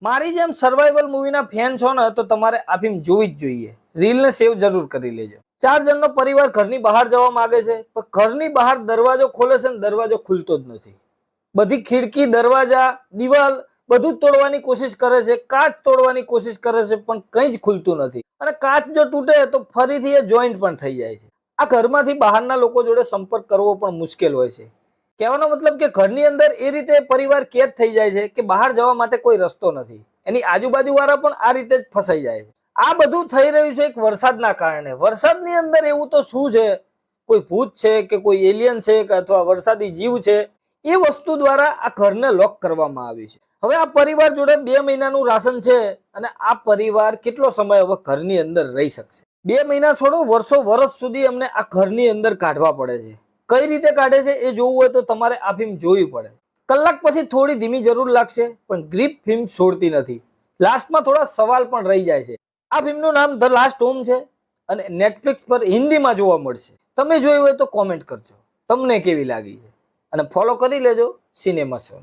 મારી જેમ survival મૂવીના fan છો ને તો તમારે આ ફિલ્મ જોવી જ જોઈએ. રીલને સેવ જરૂર કરી લેજો. 4 જણનો પરિવાર ઘરની બહાર જવા માંગે છે, પણ ઘરની બહાર દરવાજો ખોલે છે ને દરવાજો ખુલતો જ નથી. બધી ખિડકી, દરવાજા, દિવાલ બધું જ તોડવાની કોશિશ કરે છે, કાચ તોડવાની કોશિશ કરે છે, પણ કંઈ જ ખુલતું નથી. અને કાચ જો તૂટે તો ફરીથી એ જોઈન્ટ પણ થઈ જાય છે. આ ઘરમાંથી બહારના લોકો જોડે સંપર્ક કરવો પણ મુશ્કેલ હોય છે. કહેવાનો મતલબ કે ઘરની અંદર એ રીતે પરિવાર કેદ થઈ જાય છે કે બહાર જવા માટે કોઈ રસ્તો નથી. એની આજુબાજુ વાળા પણ આ રીતે જ ફસાઈ જાય છે. આ બધું થઈ રહ્યું છે એક વરસાદના કારણે. વરસાદની અંદર એવું તો શું છે? કોઈ ભૂત છે કે કોઈ એલિયન છે કે અથવા વરસાદી જીવ છે, એ વસ્તુ દ્વારા આ ઘરને લોક કરવામાં આવ્યું છે. હવે આ પરિવાર જોડે 2 મહિનાનું રાશન છે અને આ પરિવાર કેટલો સમય હવે ઘરની અંદર રહી શકશે? 2 મહિના છોડો, વર્ષ સુધી અમને આ ઘરની અંદર કાઢવા પડે છે. કઈ રીતે કાઢે છે એ જોવું હોય તો તમારે આ ફિલ્મ જોવી પડે. કલાક પછી થોડી ધીમી જરૂર લાગશે, પણ ગ્રીપ ફિલ્મ છોડતી નથી. લાસ્ટમાં થોડા સવાલ પણ રહી જાય છે. આ ફિલ્મનું નામ ધ લાસ્ટ હોમ છે અને નેટફ્લિક્સ પર હિન્દીમાં જોવા મળશે. તમે જોયું હોય તો કોમેન્ટ કરજો તમને કેવી લાગી છે અને ફોલો કરી લેજો સિનેમા શો.